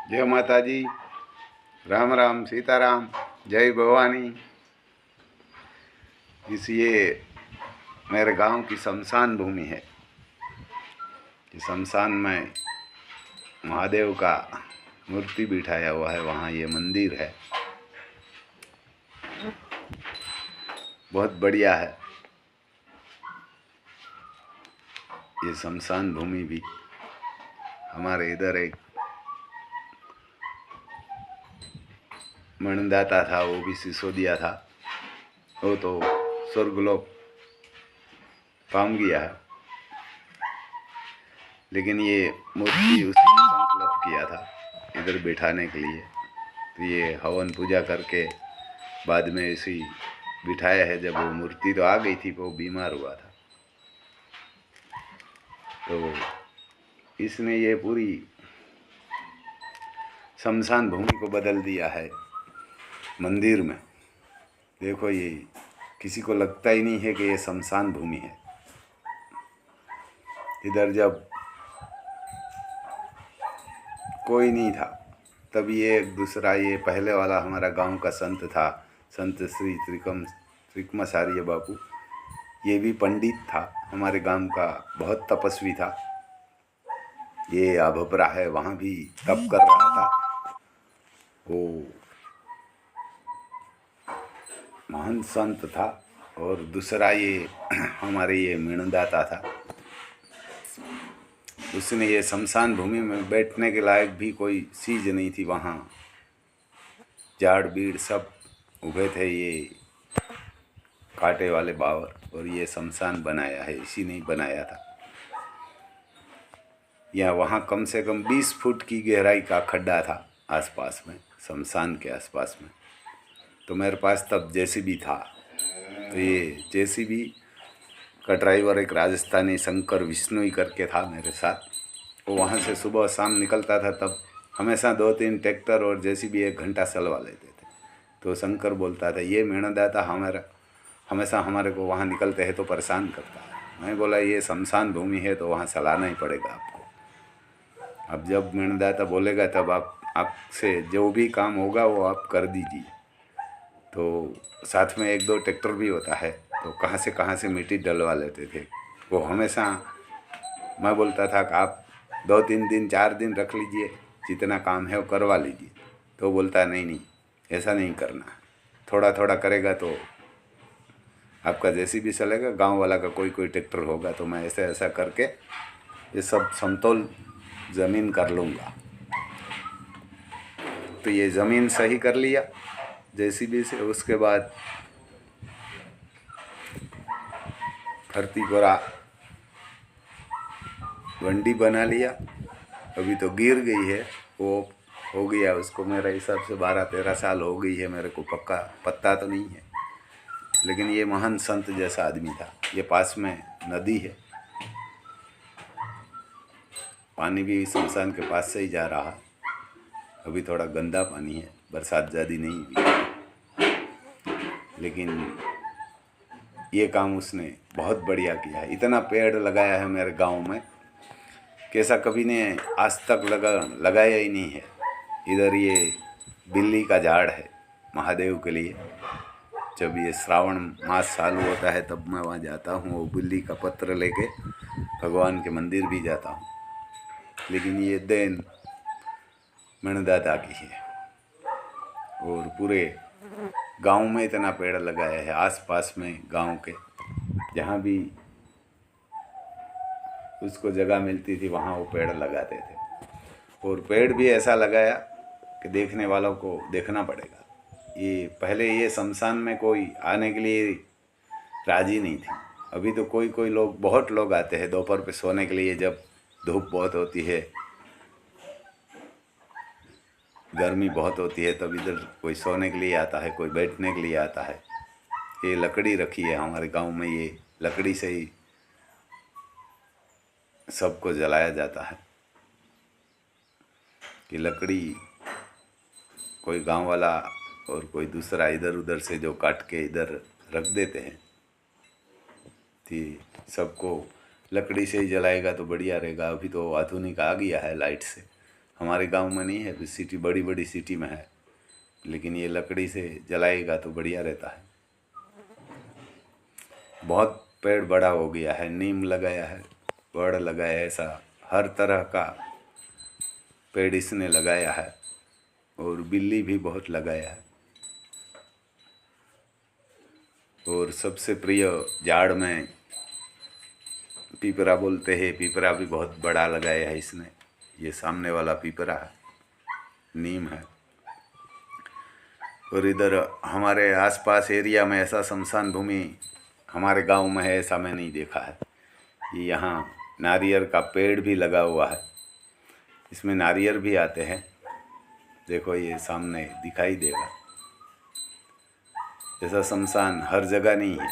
जय माता जी, राम राम, सीताराम, जय भवानी। ये मेरे गांव की शमशान भूमि है। कि शमशान में महादेव का मूर्ति बिठाया हुआ है, वहाँ ये मंदिर है, बहुत बढ़िया है। ये शमशान भूमि भी हमारे इधर एक मणिदाता था, वो भी सिसोदिया था, वो तो स्वर्गलोक पाम गया है, लेकिन ये मूर्ति उसने संकल्प किया था इधर बिठाने के लिए। तो ये हवन पूजा करके बाद में ऐसे ही बिठाया है। जब वो मूर्ति तो आ गई थी, वो बीमार हुआ था, तो इसने ये पूरी शमशान भूमि को बदल दिया है मंदिर में। देखो, ये किसी को लगता ही नहीं है कि ये शमशान भूमि है। इधर जब कोई नहीं था, तब ये दूसरा, ये पहले वाला हमारा गांव का संत था, संत श्री त्रिकमाचार्य बापू। ये भी पंडित था, हमारे गांव का बहुत तपस्वी था। ये आभपरा है, वहाँ भी तप कर रहा था। वो महान संत था। और दूसरा ये हमारे ये मीणदाता था, उसने ये शमशान भूमि में बैठने के लायक भी कोई चीज़ नहीं थी। वहाँ झाड़ बीड़ सब उगे थे, ये कांटे वाले बावर, और ये शमशान बनाया है, इसी ने बनाया था। यहाँ वहाँ कम से कम 20 फुट की गहराई का खड्डा था आसपास में, शमशान के आसपास में। तो मेरे पास तब जेसीबी था, तो ये जेसीबी का ड्राइवर एक राजस्थानी शंकर विष्णुई करके था मेरे साथ। वो वहाँ से सुबह शाम निकलता था, तब हमेशा 2-3 ट्रैक्टर और जेसीबी 1 घंटा चलवा लेते थे। तो शंकर बोलता था, ये मेहनतदाता हमारा हमेशा हमारे को वहाँ निकलते हैं तो परेशान करता है। मैं बोला, ये शमशान भूमि है तो वहाँ चलाना ही पड़ेगा आपको। अब जब मेहनतदाता बोलेगा तब आपसे जो भी काम होगा वो आप कर दीजिए। तो साथ में 1-2 ट्रैक्टर भी होता है, तो कहाँ से मिट्टी डलवा लेते थे। वो हमेशा, मैं बोलता था कि आप 2-3 दिन 4 दिन रख लीजिए, जितना काम है वो करवा लीजिए। तो बोलता है, नहीं, ऐसा नहीं करना, थोड़ा थोड़ा करेगा तो आपका जैसी भी चलेगा, गांव वाला का कोई ट्रैक्टर होगा तो मैं ऐसा करके ये सब समतोल ज़मीन कर लूँगा। तो ये ज़मीन सही कर लिया जेसीबी से। उसके बाद फर्ती गोरा वंडी बना लिया। अभी तो गिर गई है, वो हो गया उसको मेरे हिसाब से 12-13 साल हो गई है। मेरे को पक्का पता तो नहीं है, लेकिन ये महान संत जैसा आदमी था। ये पास में नदी है, पानी भी शमशान के पास से ही जा रहा है। अभी थोड़ा गंदा पानी है, बरसात ज़्यादा नहीं हुई, लेकिन ये काम उसने बहुत बढ़िया किया है। इतना पेड़ लगाया है मेरे गांव में, कैसा कभी ने आज तक लगाया ही नहीं है। इधर ये बिल्ली का झाड़ है महादेव के लिए। जब ये श्रावण मास चालू होता है तब मैं वहाँ जाता हूँ, वो बिल्ली का पत्र लेके भगवान के मंदिर भी जाता हूँ। लेकिन ये देन मेहनतदाता की है। और पूरे गांव में इतना पेड़ लगाया है, आसपास में गांव के जहाँ भी उसको जगह मिलती थी वहाँ वो पेड़ लगाते थे। और पेड़ भी ऐसा लगाया कि देखने वालों को देखना पड़ेगा। ये पहले ये शमशान में कोई आने के लिए राजी नहीं थी। अभी तो कोई लोग, बहुत लोग आते हैं दोपहर पे सोने के लिए, जब धूप बहुत होती है, गर्मी बहुत होती है, तब इधर कोई सोने के लिए आता है, कोई बैठने के लिए आता है। ये लकड़ी रखी है हमारे गांव में, ये लकड़ी से ही सबको जलाया जाता है। कि लकड़ी कोई गांव वाला और कोई दूसरा इधर उधर से जो काट के इधर रख देते हैं, तो सबको लकड़ी से ही जलाएगा तो बढ़िया रहेगा। अभी तो आधुनिक आ गया है लाइट से, हमारे गांव में नहीं है, सिटी बड़ी बड़ी सिटी में है, लेकिन ये लकड़ी से जलाएगा तो बढ़िया रहता है। बहुत पेड़ बड़ा हो गया है, नीम लगाया है, बड़ लगाया है, ऐसा हर तरह का पेड़ इसने लगाया है। और बिल्ली भी बहुत लगाया है। और सबसे प्रिय झाड़ में पीपरा बोलते हैं, पीपरा भी बहुत बड़ा लगाया है इसने। ये सामने वाला पीपरा है, नीम है। और इधर हमारे आसपास एरिया में ऐसा शमशान भूमि हमारे गांव में है, ऐसा मैं नहीं देखा है। ये यहाँ नारियल का पेड़ भी लगा हुआ है, इसमें नारियल भी आते हैं। देखो ये सामने दिखाई देगा। ऐसा शमशान हर जगह नहीं है,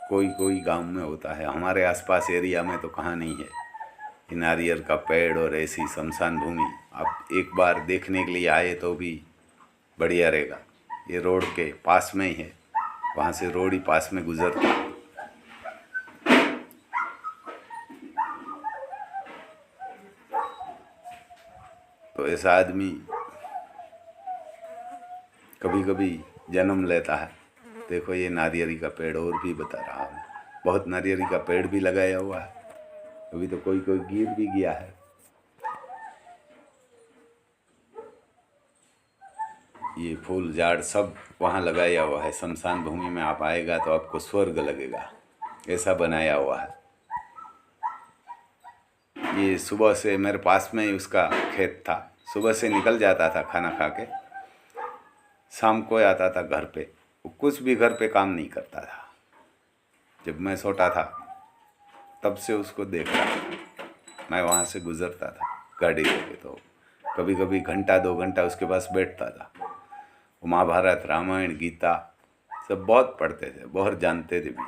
कोई कोई गांव में होता है। हमारे आसपास एरिया में तो कहाँ नहीं है ये नारियल का पेड़ और ऐसी शमशान भूमि। आप एक बार देखने के लिए आए तो भी बढ़िया रहेगा। ये रोड के पास में ही है, वहाँ से रोड ही पास में गुजरता है। तो ऐसा आदमी कभी कभी जन्म लेता है। देखो ये नारियली का पेड़, और भी बता रहा हूँ, बहुत नारियली का पेड़ भी लगाया हुआ है। अभी तो कोई कोई गिर भी गया है। ये फूल झाड़ सब वहाँ लगाया हुआ है। शमशान भूमि में आप आएगा तो आपको स्वर्ग लगेगा, ऐसा बनाया हुआ है। ये सुबह से मेरे पास में ही उसका खेत था, सुबह से निकल जाता था खाना खा के, शाम को आता था घर पे। वो कुछ भी घर पे काम नहीं करता था। जब मैं छोटा था तब से उसको देख रहा था। मैं वहाँ से गुजरता था गाड़ी लेके, तो कभी कभी घंटा 2 घंटा उसके पास बैठता था। वो महाभारत, रामायण, गीता सब बहुत पढ़ते थे, बहुत जानते थे भी।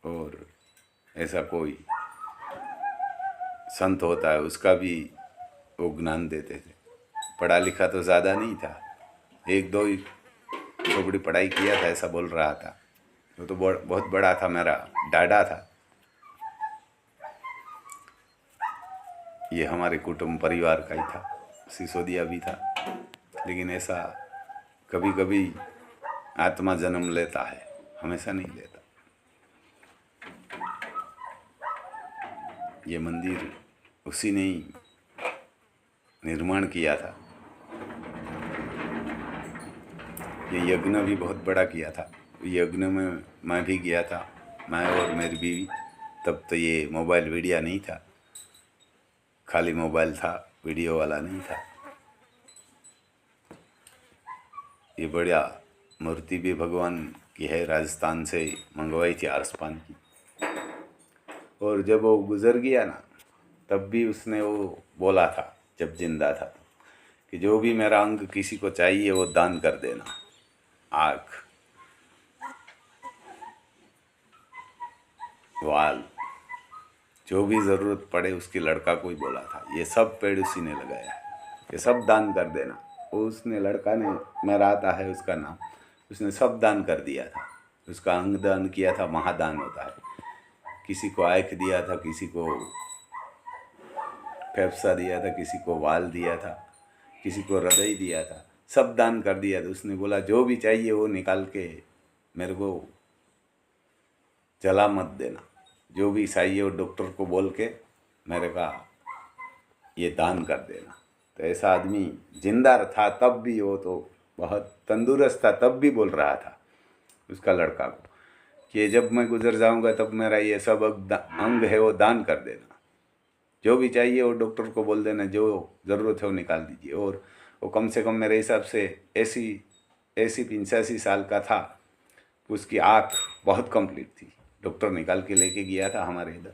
और ऐसा कोई संत होता है उसका भी वो ज्ञान देते थे। पढ़ा लिखा तो ज़्यादा नहीं था, 1-2 ही थोड़ी पढ़ाई किया था, ऐसा बोल रहा था। वो तो बहुत बड़ा था, मेरा डाडा था। ये हमारे कुटुंब परिवार का ही था, सिसोदिया भी था। लेकिन ऐसा कभी कभी आत्मा जन्म लेता है, हमेशा नहीं लेता। ये मंदिर उसी ने ही निर्माण किया था। ये यज्ञ भी बहुत बड़ा किया था। यज्ञ में मैं भी गया था, मैं और मेरी बीवी। तब तो ये मोबाइल वीडियो नहीं था, खाली मोबाइल था, वीडियो वाला नहीं था। ये बढ़िया मूर्ति भी भगवान की है, राजस्थान से मंगवाई थी आरसपान की। और जब वो गुजर गया ना, तब भी उसने वो बोला था जब जिंदा था कि जो भी मेरा अंग किसी को चाहिए वो दान कर देना। आँख, वाल, जो भी ज़रूरत पड़े उसकी लड़का को ही बोला था। ये सब पेड़ उसी ने लगाया है, ये सब दान कर देना। वो उसने, लड़का ने, मेरा आता है उसका नाम, उसने सब दान कर दिया था। उसका अंग दान किया था, महादान होता है। किसी को आँख दिया था, किसी को फेफड़ा दिया था, किसी को वाल दिया था, किसी को हृदय दिया था, सब दान कर दिया था। उसने बोला जो भी चाहिए वो निकाल के मेरे को जला मत देना, जो भी चाहिए वो डॉक्टर को बोल के मेरे का ये दान कर देना। तो ऐसा आदमी जिंदा था तब भी, वो तो बहुत तंदुरुस्त था तब भी बोल रहा था उसका लड़का को कि जब मैं गुजर जाऊंगा तब मेरा ये सब अंग है वो दान कर देना, जो भी चाहिए वो डॉक्टर को बोल देना, जो ज़रूरत है वो निकाल दीजिए। और वो कम से कम मेरे हिसाब से 85 साल का था। उसकी आँख बहुत कंप्लीट थी, डॉक्टर निकाल के लेके गया था हमारे इधर।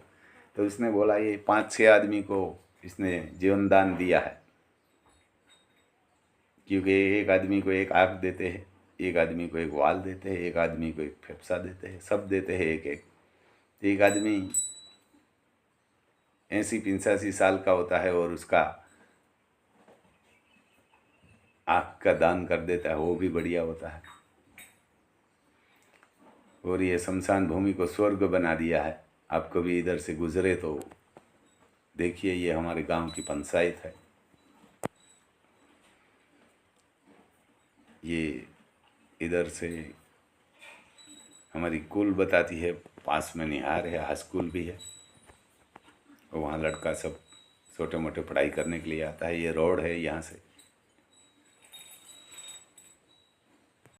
तो उसने बोला ये 5-6 आदमी को इसने जीवन दान दिया है, क्योंकि एक आदमी को एक आँख देते हैं, एक आदमी को एक वाल देते हैं, एक आदमी को एक फेफड़ा देते हैं, सब देते हैं एक एक। तो एक आदमी 80-85 साल का होता है और उसका आँख का दान कर देता है, वो भी बढ़िया होता है। और ये शमशान भूमि को स्वर्ग बना दिया है। आप कभी इधर से गुजरे तो देखिए, ये हमारे गांव की पंचायत है। ये इधर से हमारी कुल बताती है, पास में निहार है, हाई स्कूल भी है, और वहाँ लड़का सब छोटे मोटे पढ़ाई करने के लिए आता है। ये रोड है यहाँ से